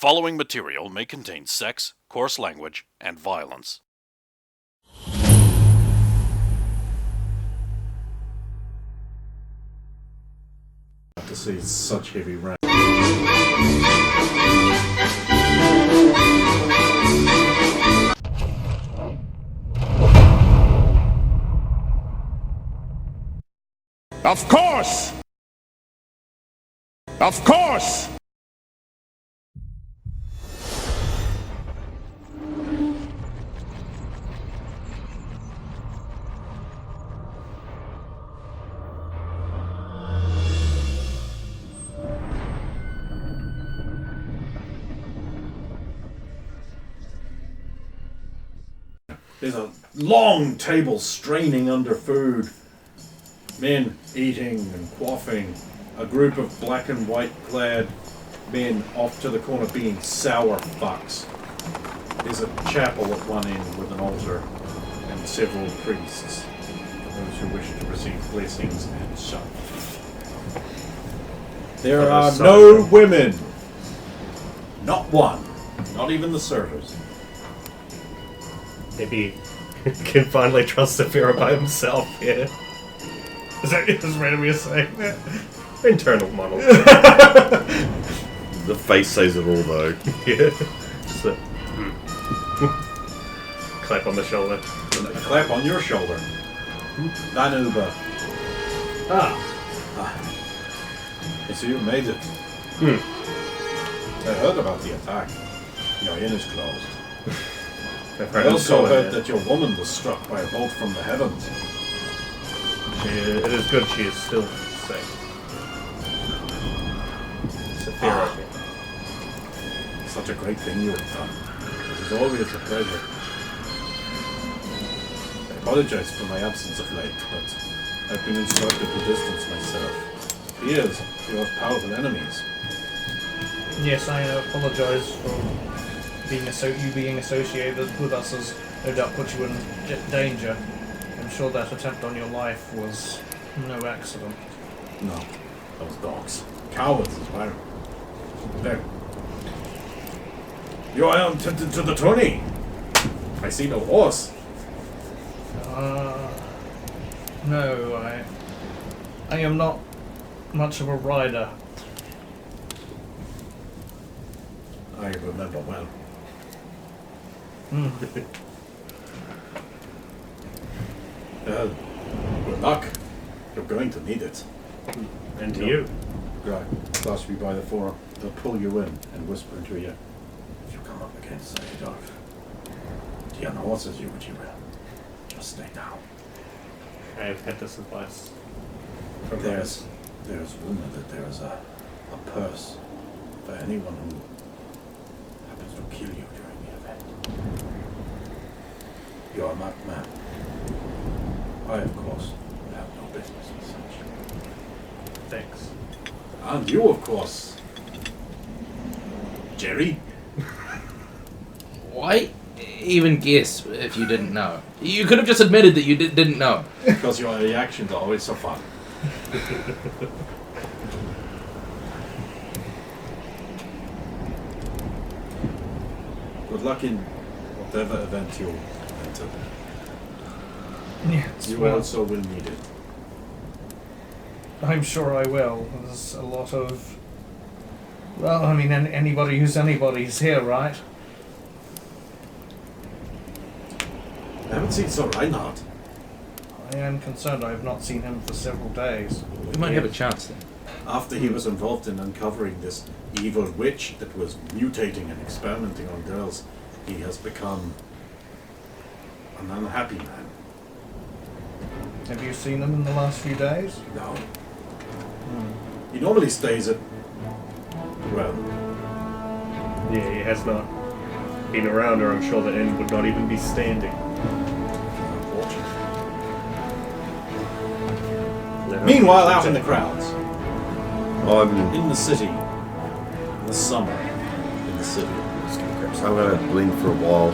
following material may contain sex, coarse language, and violence. To see such heavy rain. Of course! Of course! There's a long table straining under food. Men eating and quaffing. A group of black and white clad men off to the corner being sour fucks. There's a chapel at one end with an altar and several priests for those who wish to receive blessings and such. There are no women. Not one. Not even the servers. Maybe he can finally trust Saphira by himself, yeah. Is that as random as saying that? Internal monologue. The face says it all, though. Yeah. Just a clap on the shoulder. A clap on your shoulder. Vanuba. So you made it. I heard about the attack. Your inn is closed. I also heard that your woman was struck by a bolt from the heavens. It is good she is still safe. Saphira. Such a great thing you have done. It is always a pleasure. I apologize for my absence of late, but I've been instructed to distance myself. It appears you have powerful enemies. Yes, I apologize for you being associated with us has no doubt put you in danger. I'm sure that attempt on your life was no accident. No, those dogs. Cowards as well. There. You are tempted to the tourney. I see no horse. No, I am not much of a rider. I remember well. Well, good luck. You're going to need it. And to you. Right. Clasp you by the forearm. They'll pull you in and whisper into your ear. If you come up against a dog, the young horses you what you will. Just stay down. I have had this advice. There's rumor that there is a purse for anyone who happens to kill you during the event. You are a marked man. I, of course, will have no business with such. Thanks. And you, of course. Jerry? Why even guess if you didn't know? You could have just admitted that you didn't know. Because your reactions are always so fun. Good luck in whatever event you enter. Yes, You well, also will need it. I'm sure I will. There's a lot of... Well, I mean, anybody who's anybody's here, right? I haven't seen Sir Reinhardt. I am concerned I have not seen him for several days. We might have a chance then. After he was involved in uncovering this evil witch that was mutating and experimenting on girls, he has become an unhappy man. Have you seen him in the last few days? No. He normally stays at... well, Yeah, he has not been around, or I'm sure the inn would not even be standing. unfortunately. No. Meanwhile, out in the crowds. I'm In the city. In the summer. In the city. going to blink for a while.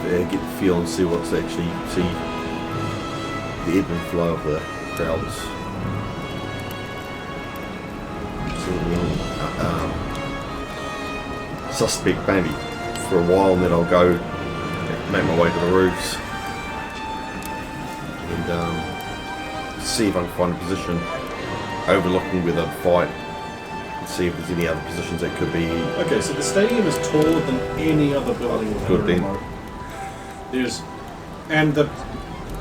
Get the feel and see what's actually the ebb and flow of the crowds. suspect maybe for a while, and then I'll go make my way to the roofs and see if I can find a position overlooking where they'd fight, and see if there's any other positions that could be. Okay, so the stadium is taller than any other building within Good the then. remote. And the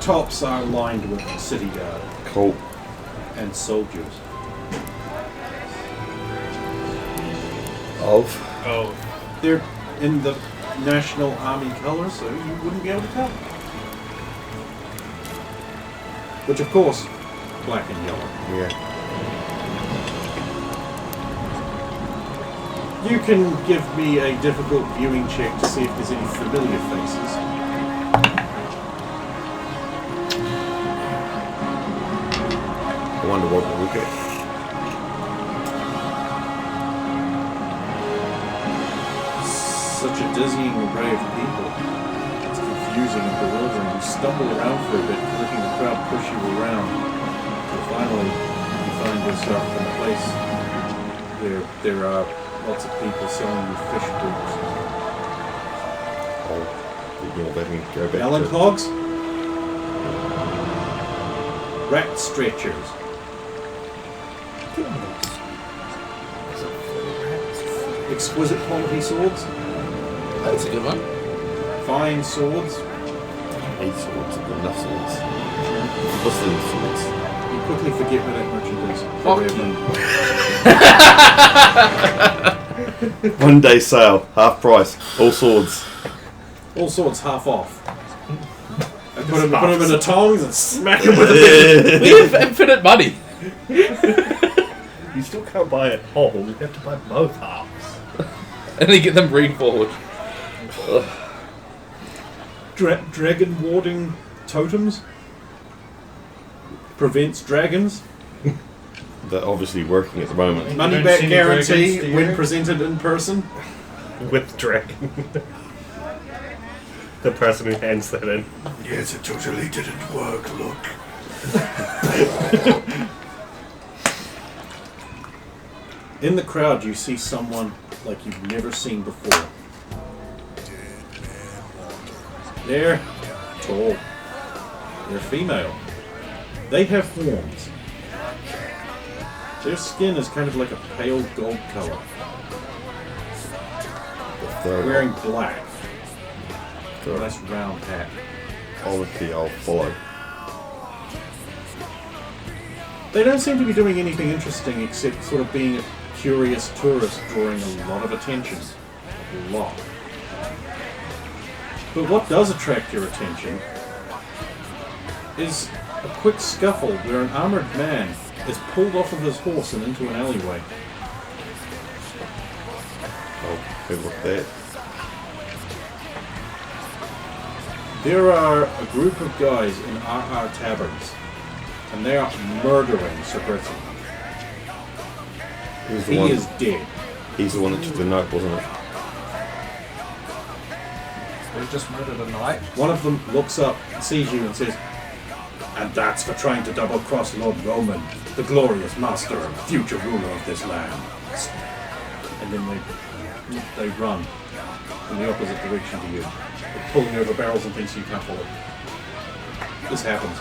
tops are lined with city guard Cool. and soldiers. Oh. They're in the National Army colors, so you wouldn't be able to tell. Which, of course, black and yellow. Yeah. You can give me a difficult viewing check to see if there's any familiar faces. I wonder what we'll get. Such a dizzying array of people. It's confusing and bewildering. You stumble around for a bit, letting the crowd push you around. But finally, you find yourself in a place where there are lots of people selling you fish boots. I'll ignore that and go back Melon to... clogs? Rat stretchers. Exquisite quality swords. That's a good one. Fine swords. 8 swords, enough swords. Glistening swords. You quickly forget where that merchandise Fuck you. 1 day sale, half price, all swords. All swords half off. I put them in the tongs and smack them with a bit. We have infinite money. You still can't buy it whole. You have to buy both halves. And then get them reforged. Dragon warding totems prevents dragons. They're obviously working at the moment. Money don't back see any dragons, guarantee do you? when presented in person. With dragon. The person who hands that in. Yes, it totally didn't work, look. In the crowd, you see someone like you've never seen before. They're tall. They're female. They have horns. Their skin is kind of like a pale gold color. They're Wearing black. A nice round hat. obviously I'll follow. They don't seem to be doing anything interesting except sort of being a curious tourist drawing a lot of attention. A lot. But what does attract your attention is a quick scuffle where an armored man is pulled off of his horse and into an alleyway. I'll have a look at that. There are a group of guys in RR taverns, and they are murdering Sir Britton. He's the He one. is dead. He's the one that took the note, wasn't it? They just murdered a knight. One of them looks up, sees you, and says, "And that's for trying to double-cross Lord Roman, the glorious master and future ruler of this land." And then they run in the opposite direction to you. They're pulling over barrels and things so you can't follow. This happens.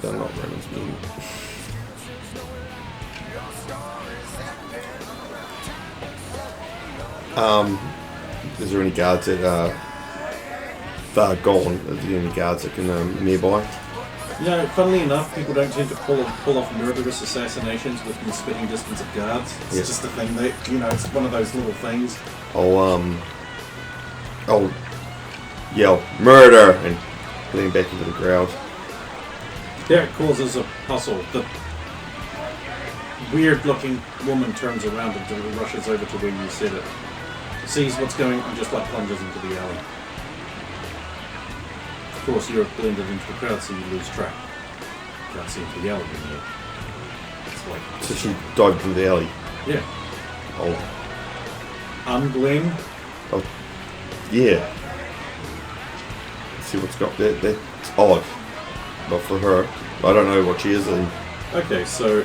They're not Roman's men. Is there any guards that are gone? Are there any guards that can nearby? You know, funnily enough, people don't tend to pull off murderous assassinations within spitting distance of guards. It's Yes. just a thing that, it's one of those little things. I'll yell murder and lean back into the crowd. That causes a hustle. The weird-looking woman turns around and rushes over to where you said it. Sees what's going on, just like plunges into the alley. Of course, you're blended into the crowd, so you lose track. Can't see into the alley anymore. It's like, So she dived into the alley. yeah, Oh, unblend. yeah. Let's see what's got there. That's odd. Not for her. I don't know what she is, and Okay, so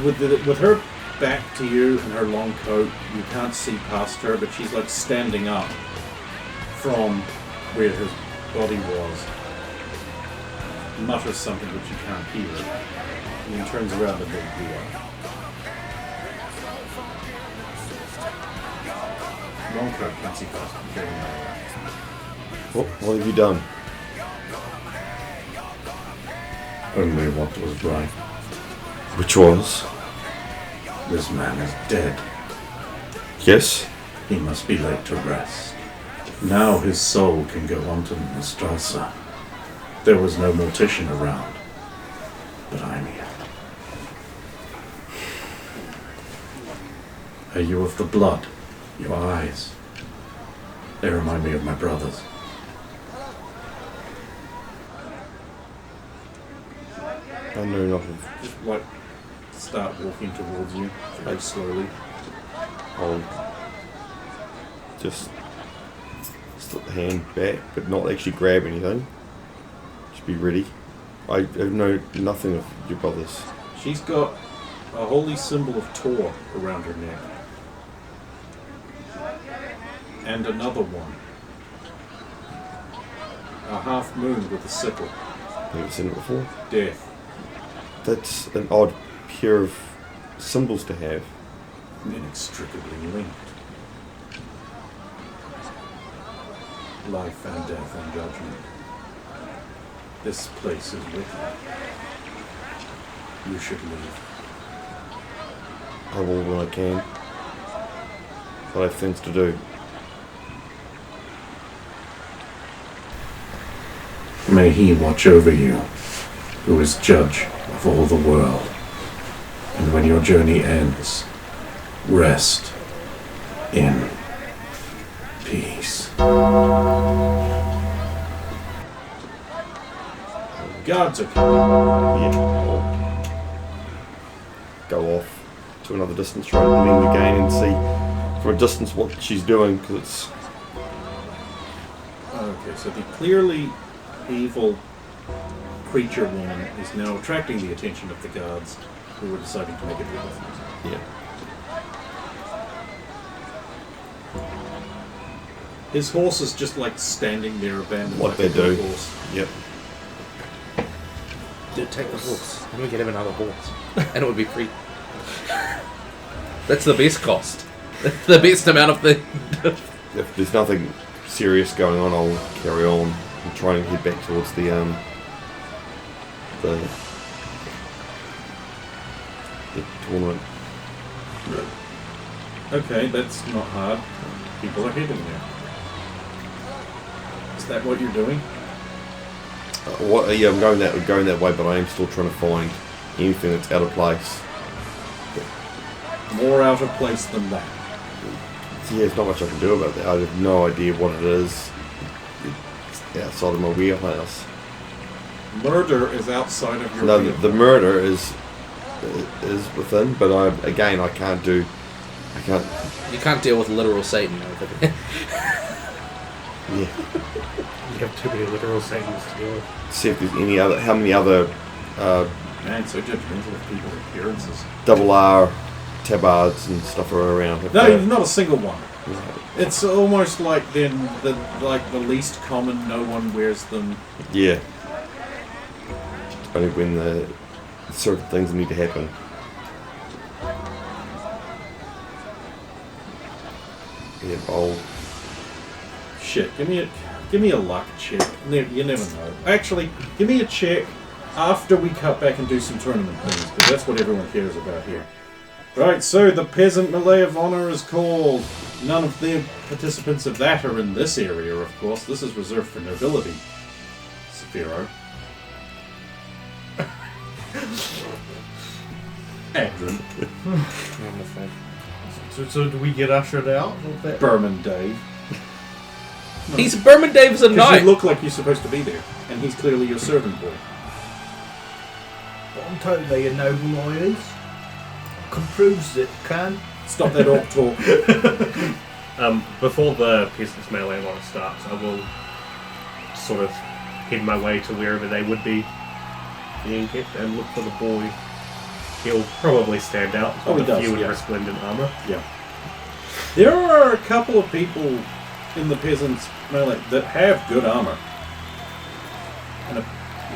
with her back to you and her long coat, you can't see past her, but she's like standing up from where his body was. Mutters something which you can't hear, and then turns around and then you are. Long coat can't see past him. What have you done? Only what was right. Which was? This man is dead. Yes? He must be laid to rest. Now his soul can go on to Nostrasa. There was no mortician around, but I'm here. Are you of the blood? Your eyes? They remind me of my brothers. I know nothing. Just like start walking towards you very slowly. I'll just slip the hand back, but not actually grab anything. Just be ready. I know nothing of your brothers. She's got a holy symbol of Tor around her neck. And another one. A half moon with a sickle. Have you seen it before? Death. That's an odd pair of symbols to have. Inextricably linked. Life and death and judgment. This place is wicked. You should leave. I will when I can. But I have things to do. May he watch over you, who is judge of all the world. And when your journey ends, rest in peace. Guards are coming. Yeah, I'll go off to another distance, try and blend again and see from a distance what she's doing, because it's... Okay, so the clearly evil creature woman is now attracting the attention of the guards who were deciding to make it with us. Yeah. His horse is just like standing there abandoned. What like they a good do. Horse. Yep. Take the horse. Let me get him another horse. And it would be free. That's the best cost. The best amount of the... If there's nothing serious going on, I'll carry on and try and head back towards the tournament. Okay, that's not hard. People are heading there. Is that what you're doing? Yeah, I'm going that way, but I am still trying to find anything that's out of place. More out of place than that. Yeah, there's not much I can do about that. I have no idea what it is. It's outside of my wheelhouse. Murder is outside of your No, wheelhouse. the murder is within, but I can't do. I can't. You can't deal with literal Satan over there. Yeah. You have too many literal Satans to deal with. See if there's any other. How many other Man, so judgmental of people's appearances. double R tabards and stuff are around? No, not a single one. No. It's almost like then the least common. No one wears them. Yeah. Only when the certain things need to happen. Yeah, I'll... Shit, give me a luck check. You never know. Actually, give me a check after we cut back and do some tournament things, because that's what everyone cares about here. Right, so the Peasant Melee of Honor is called. None of the participants of that are in this area, of course. This is reserved for nobility. Saphiro. Adrian. So do we get ushered out of that? Berman Dave. He's Berman Dave's a Because knight. you look like you're supposed to be there, and he's clearly your servant boy. I'm totally a noble lawyers. Proves it, can. Stop that orc talk. Before the Peasants Melee one starts, I will sort of head my way to wherever they would be. being kept and look for the boy. He'll probably stand out. Oh, he with does, you in yeah. resplendent armor. Yeah. There are a couple of people in the peasants melee that have good armor. And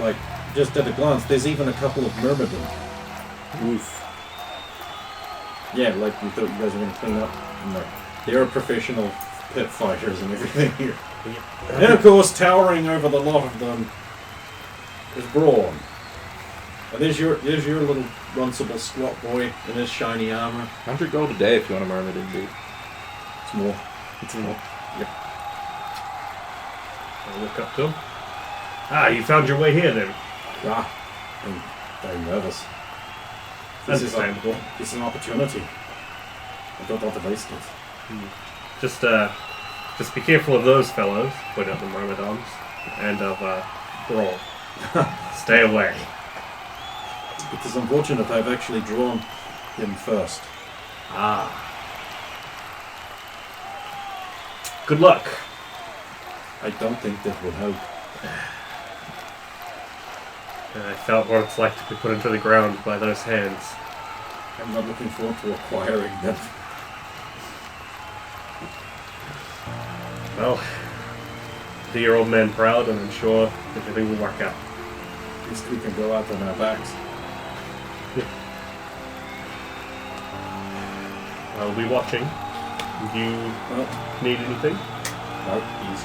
like, just at a glance, there's even a couple of myrmidon. Oof. Yeah, like you thought you guys were going to clean up. No. There are professional pit fighters and everything here. And of course, towering over the lot of them is Braun. And there's your little runcible squat boy in his shiny armor. 100 gold a day if you want to myrmidon, dude. It's more. It's more. Yep. I'll look up to him. Ah, you found your way here then. Ah, I'm very nervous. Understandable. This is an opportunity. I don't want to waste it. Just be careful of those fellows. Point out the myrmidons. And of Brawl. Stay away. It is unfortunate I've actually drawn him first. Ah. Good luck. I don't think that would help. I felt what it's like to be put into the ground by those hands. I'm not looking forward to acquiring them. Well, do your old man proud and I'm sure everything will work out. At least we can go out on our backs. I'll be watching. You need anything? No, he's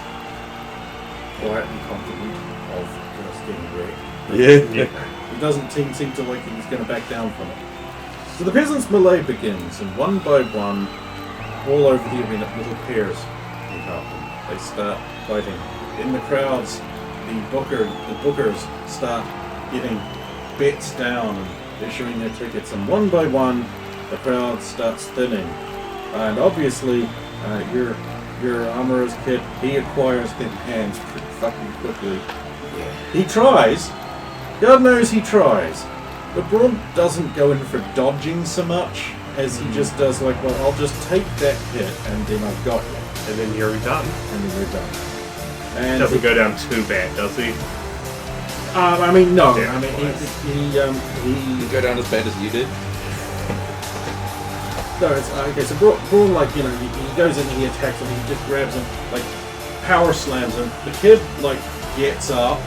quiet and confident of just getting great. Yeah. He doesn't seem to like he's going to back down from it. So the peasants' melee begins, and one by one, all over the arena, little pairs meet up, and they start fighting. In the crowds, the bookers start getting bets down and issuing their tickets, and one by one, the crowd starts thinning. And obviously, your amorous kid, he acquires thin hands pretty fucking quickly. He tries. God knows he tries. But Braun doesn't go in for dodging so much as he just does like, well, I'll just take that hit and then I've got you. And then you're done. And then you're done. And Doesn't go down too bad, does he? I mean, no. Yeah, I mean, You go down as bad as you did. No, it's okay. So Braun, like, you know, he goes in and he attacks him. He just grabs him, like, power slams him. The kid, like, gets up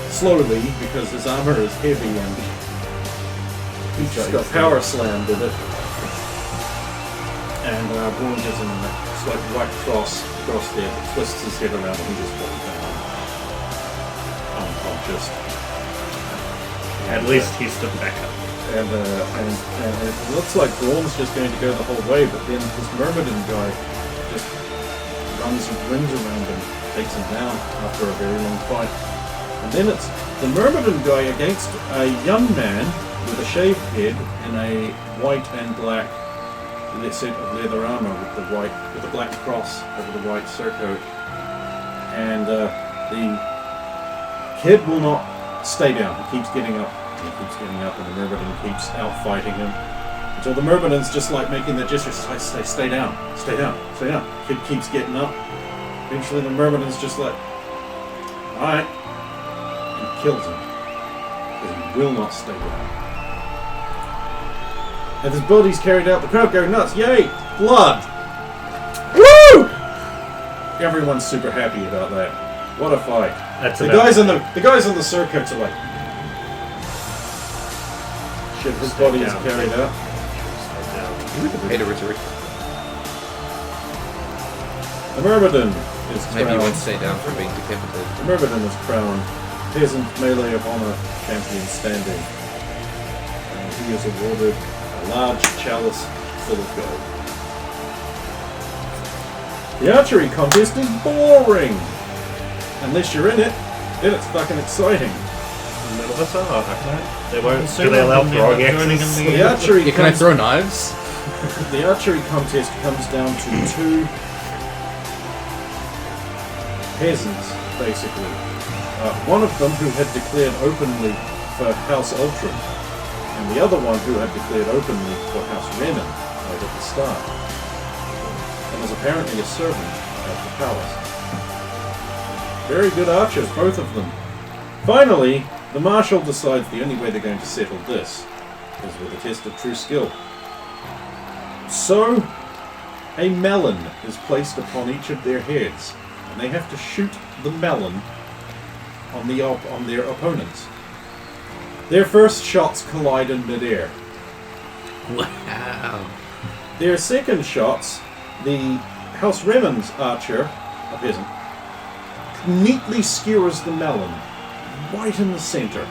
slowly because his armor is heavy and he just got power slammed in it. And Braun gives him a slight white cross there, twists his head around, and he just falls down unconscious. At least he stood back up. And it looks like Braun's just going to go the whole way, but then this Myrmidon guy just runs around him, takes him down after a very long fight. And then it's the Myrmidon guy against a young man with a shaved head and a white and black set of leather armor with the black cross over the white surcoat. And the kid will not stay down. He keeps getting up. He keeps getting up, and the Myrmidon keeps outfighting him until the Myrmidon's just like making the gestures, stay down, stay down, stay down. Kid keeps getting up. Eventually, the Myrmidon's just like, all right, and kills him because he will not stay down. As his body's carried out, the crowd go nuts. Yay, blood! Woo! Everyone's super happy about that. What a fight! That's the guys on the surcoats are like. Shit, his body is carried out. You would pay to resurrect. The Myrmidon is crowned. Maybe you won't stay down from being decapitated. The Myrmidon is crowned Peasant Melee of Honor Champion standing. And he is awarded a large chalice full of gold. The archery contest is boring! Unless you're in it, then it's fucking exciting. None of us are. They won't. So Do they allow throwing joining axes? in the The archery Can I throw knives? The archery contest comes down to two peasants, basically. One of them who had declared openly for House Ultron, and the other one who had declared openly for House Renan right at the start, and was apparently a servant at the palace. Very good archers, both of them. Finally, The Marshal decides the only way they're going to settle this is with a test of true skill. So, a melon is placed upon each of their heads, and they have to shoot the melon on their opponents. Their first shots collide in midair. Wow. Their second shots, the House Remen's archer, a peasant, neatly skewers the melon right in the center,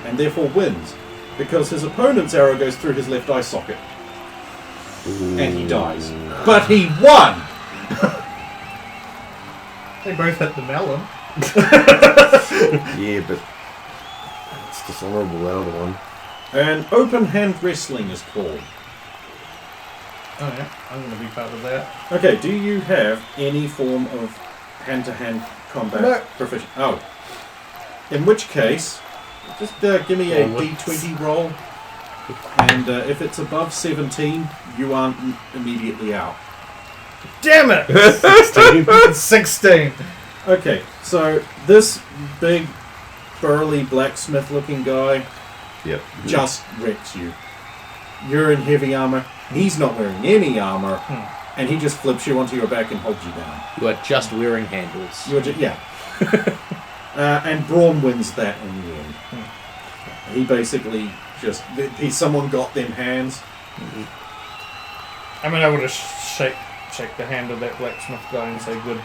and therefore wins, because his opponent's arrow goes through his left eye socket. And he dies. But he won! They both hit the melon. Yeah, but it's dishonourable, the other one. And open hand wrestling is called. Oh yeah, I'm going to be part of that. Okay, do you have any form of hand-to-hand combat No. proficiency? Oh. In which case, just give me a d20 roll. And if it's above 17, you aren't immediately out. Damn it! 16. Okay, so this big, burly blacksmith-looking guy Yep. just wrecks you. You're in heavy armor. He's not wearing any armor, and he just flips you onto your back and holds you down. You are just wearing handles. You're just, yeah. And Braun wins that in the end. He basically just someone got them hands. I mean, I would have shake the hand of that blacksmith guy and say, good.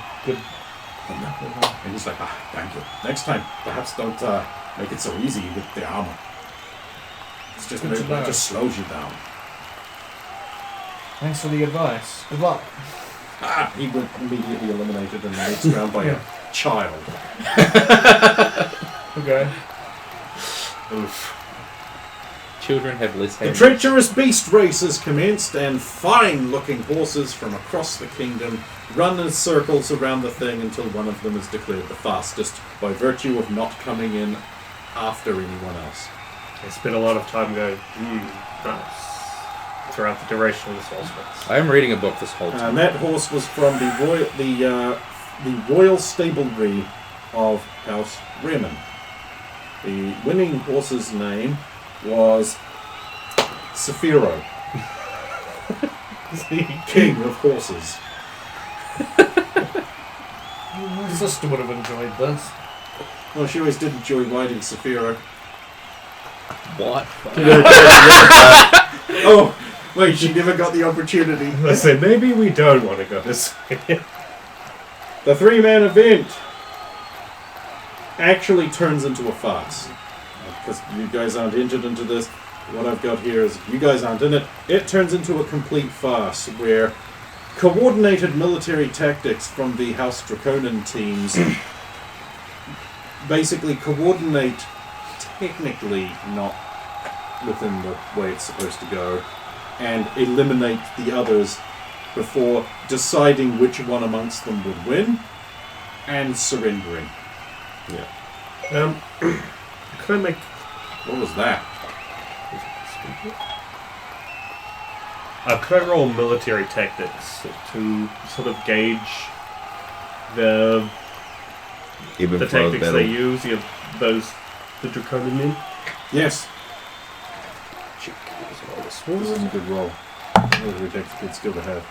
And he's like, thank you. Next time, perhaps don't make it so easy with the armor. It's just Good to know. it just slows you down. Thanks for the advice. Good luck. He was immediately eliminated in the next round by a child. Okay. Oof. Children have less The handles. treacherous beast race is commenced, and fine-looking horses from across the kingdom run in circles around the thing until one of them is declared the fastest by virtue of not coming in after anyone else. I spent a lot of time going, nice, throughout the duration of this whole space. I am reading a book this whole time. And that horse was from the royal stablery of House Remen. The winning horse's name was Saphiro, king of horses. My sister would have enjoyed this. Well, she always did enjoy riding Saphiro. What? Oh, wait, she never got the opportunity. I said, maybe we don't want to go this way. The three-man event actually turns into a farce. Because you guys aren't entered into this. What I've got here is, you guys aren't in it. It turns into a complete farce where coordinated military tactics from the House Draconin teams basically coordinate, technically not within the way it's supposed to go, and eliminate the others before deciding which one amongst them would win and surrendering. Yeah. Could I make... What was that? could I roll military tactics to sort of gauge the Even the for the tactics battle. they use, the Draconian men? Yes. This This is a good roll. Military tactics, good skill to have.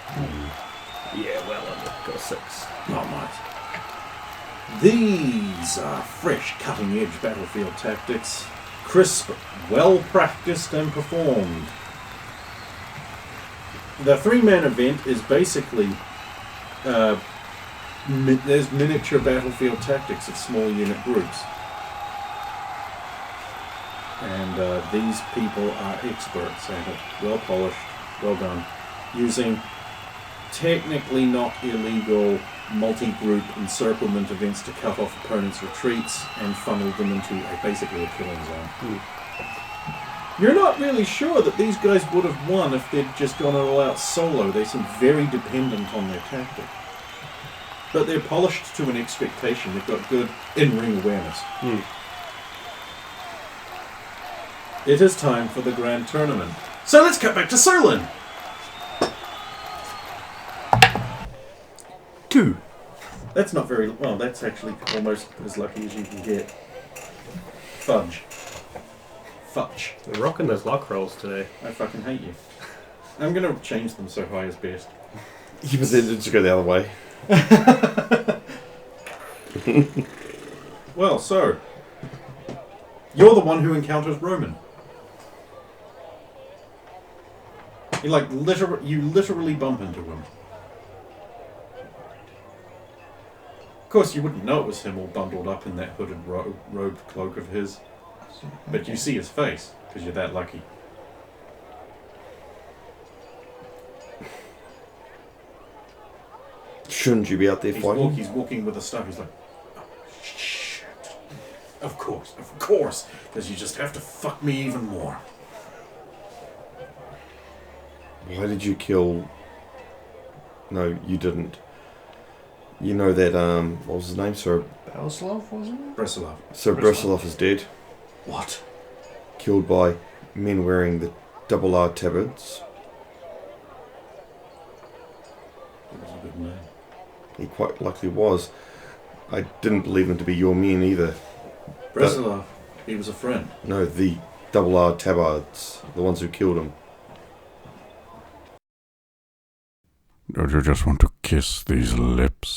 Yeah, well, I've got a 6. Not nice. These are fresh, cutting-edge battlefield tactics. Crisp, well-practiced and performed. The three-man event is basically there's miniature battlefield tactics of small unit groups. And these people are experts at it. Well-polished, well done. Using technically not illegal multi-group encirclement events to cut off opponents' retreats and funnel them into basically a killing zone. You're not really sure that these guys would have won if they'd just gone all out solo. They seem very dependent on their tactic. But they're polished to an expectation. They've got good in-ring awareness. It is time for the grand tournament. So let's cut back to Solon. 2. That's not very well. That's actually almost as lucky as you can get. Fudge. Fudge. We're rocking those lock rolls today. I fucking hate you. I'm gonna change them so high is best. Yeah, but then just go the other way. Well, so you're the one who encounters Roman. You literally bump into him. Of course, you wouldn't know it was him all bundled up in that hooded robed cloak of his, but you see his face because you're that lucky. Shouldn't you be out there fighting? He's walking with the stuff. He's like, oh, shit. Of course, because you just have to fuck me even more. Why did you kill... No, you didn't. You know that, what was his name? Sir Borislav, wasn't it? Breslov. Sir Breslov is dead. What? Killed by men wearing the double R tabards. That was a good name. He quite likely was. I didn't believe him to be your men either. Breslov, he was a friend. No, the double R tabards. The ones who killed him. Don't you just want to kiss these lips?